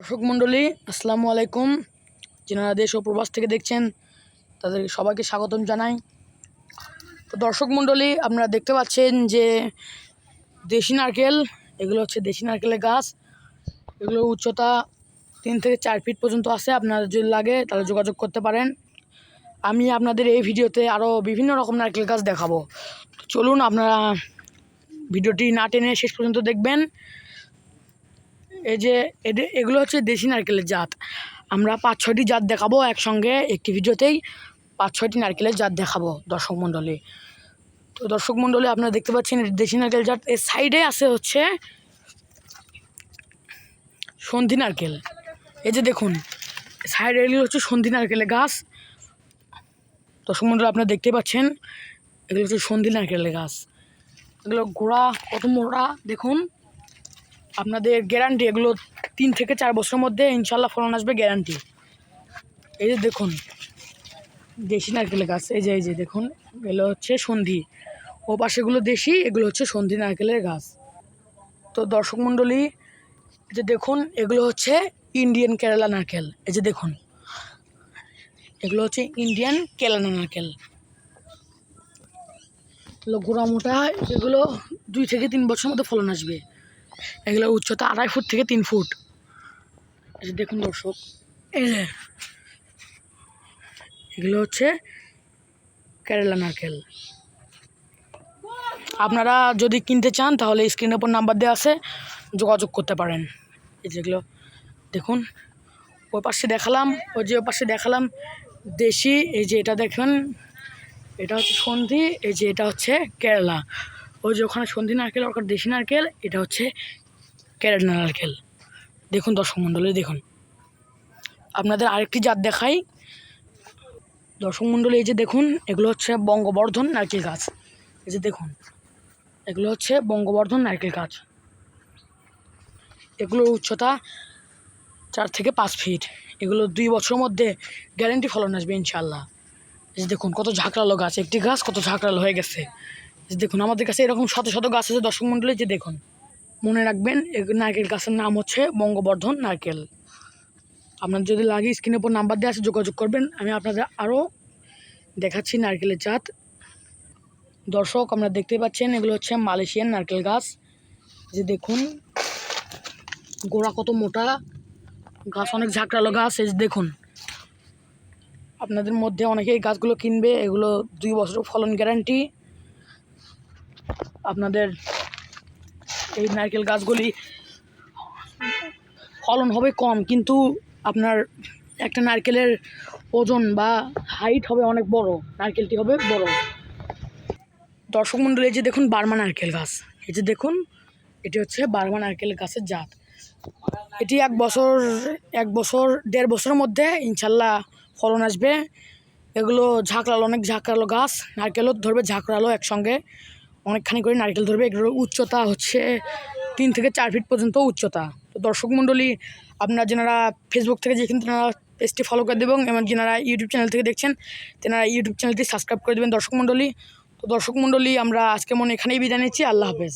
দর্শক মণ্ডলী আসসালামু আলাইকুম। যারা দেশ ও প্রবাস থেকে দেখছেন তাদের সবাইকে স্বাগতম জানাই। তো দর্শক মণ্ডলী, আপনারা দেখতে পাচ্ছেন যে দেশি নারকেল, এগুলো হচ্ছে দেশি নারকেলের গাছ। এগুলোর উচ্চতা 3 থেকে 4 ফিট পর্যন্ত আছে। আপনাদের যদি লাগে তাহলে যোগাযোগ করতে পারেন। আমি আপনাদের এই ভিডিওতে আরও বিভিন্ন রকম নারকেল গাছ দেখাবো। তো চলুন, আপনারা ভিডিওটি না টেনে শেষ পর্যন্ত দেখবেন। এই যে এগুলো হচ্ছে দেশি নারকেলের জাত। আমরা 5-6টি জাত দেখাবো একসঙ্গে, একটি ভিডিওতেই 5-6টি নারকেলের জাত দেখাবো দর্শক মণ্ডলী। তো দর্শক মণ্ডলী, আপনারা দেখতে পাচ্ছেন দেশি নারকেল জাত। এর সাইডে আছে হচ্ছে সন্ধি নারকেল। এই যে দেখুন, সাইডে এগুলো হচ্ছে সন্ধি নারকেলের গাছ। দর্শক মণ্ডলী, আপনারা দেখতে পাচ্ছেন এগুলো হচ্ছে সন্ধি নারকেলের গাছ। এগুলো গোড়া কত মোটা দেখুন। আপনাদের গ্যারান্টি এগুলো 3 থেকে 4 বছরের মধ্যে ইনশাল্লাহ ফলন আসবে, গ্যারান্টি। এই যে দেখুন দেশি নারকেলের গাছ। এই যে দেখুন, এগুলো হচ্ছে সন্ধি। ও পাশেগুলো দেশি, এগুলো হচ্ছে সন্ধি নারকেলের গাছ। তো দর্শক মণ্ডলী, এই যে দেখুন এগুলো হচ্ছে ইন্ডিয়ান কেরালা নারকেল। এই যে দেখুন এগুলো হচ্ছে ইন্ডিয়ান কেরালা নারকেল। এগুলো গোড়া মোটা, এগুলো 2 থেকে 3 বছরের মধ্যে ফলন আসবে। এগুলো উচ্চতা 2.5 ফুট থেকে 3 ফুট। এই যে দেখুন দর্শক, এগুলো হচ্ছে কেরালা নারকেল। আপনারা যদি কিনতে চান তাহলে স্ক্রিনের উপর নাম্বার দেওয়া আছে, যোগাযোগ করতে পারেন। এই যেগুলো দেখুন, ওই পাশে দেখালাম, ওই যে ওই পাশে দেখালাম দেশি। এই যে এটা দেখুন, এটা হচ্ছে সন্ধি। এই যে এটা হচ্ছে কেরালা। ওই যে ওখানে সন্ধি নারকেল, ওখানে দেশি নারকেল, এটা হচ্ছে কেরালা নারকেল। দেখুন দর্শক মণ্ডলী, দেখুন আপনাদের আরেকটি জাত দেখাই দর্শক মণ্ডলী। এই যে দেখুন এগুলো হচ্ছে বঙ্গবর্ধন নারকেল গাছ। এই যে দেখুন এগুলো হচ্ছে বঙ্গবর্ধন নারকেল গাছ। এগুলোর উচ্চতা 4 থেকে 5 ফিট। এগুলো 2 বছরের মধ্যে গ্যারান্টি ফলন আসবে ইনশাল্লাহ। এই যে দেখুন কত ঝাঁকড়ালো গাছ, একটি গাছ কত ঝাঁকড়ালো হয়ে গেছে। এই যে দেখুন আমাদের কাছে এরকম শত শত গাছ আছে দর্শক মণ্ডলী। যে দেখুন, মনে রাখবেন এই নারকেল গাছের নাম হচ্ছে বঙ্গবর্ধন নারকেল। আপনার যদি লাগে স্ক্রিনের উপর নাম্বার দেওয়া আছে, যোগাযোগ করবেন। আমি আপনাদের আরও দেখাচ্ছি নারকেলের জাত। দর্শক, আপনারা দেখতে পাচ্ছেন এগুলো হচ্ছে মালয়েশিয়ান নারকেল গাছ। যে দেখুন গোড়া কত মোটা, গাছ অনেক ঝাঁকড়ালো গাছ। এই যে দেখুন, আপনাদের মধ্যে অনেকেই গাছগুলো কিনবে। এগুলো 2 বছর ফলন গ্যারান্টি। আপনাদের এই নারকেল গাছগুলি ফলন হবে কম, কিন্তু আপনার একটা নারকেলের ওজন বা হাইট হবে অনেক বড়, নারকেলটি হবে বড়। দর্শক মণ্ডলী, এই যে দেখুন বার্মা নারকেল গাছ। এই যে দেখুন এটি হচ্ছে বার্মা নারকেল গাছের জাত। এটি 1 বছর 1.5 বছরের মধ্যে ইনশাল্লাহ ফলন আসবে। এগুলো ঝাঁকড়ালো, অনেক ঝাঁকড়ালো গাছ। নারকেলও ধরবে ঝাঁকড়ালো, একসঙ্গে অনেকখানি করে নারকেল ধরবে। এগুলোর উচ্চতা হচ্ছে 3 থেকে 4 ফিট পর্যন্ত উচ্চতা। তো দর্শক মণ্ডলী, আপনারা যারা ফেসবুক থেকে দেখছেন তারা পেজটি ফলো করে দেবেন, এবং যারা ইউটিউব চ্যানেল থেকে দেখছেন তারা ইউটিউব চ্যানেলটি সাবস্ক্রাইব করে দেবেন দর্শক মণ্ডলী। তো দর্শক মণ্ডলী, আমরা আজকে এখানেই বিদায় নিচ্ছি। আল্লাহ হাফেজ।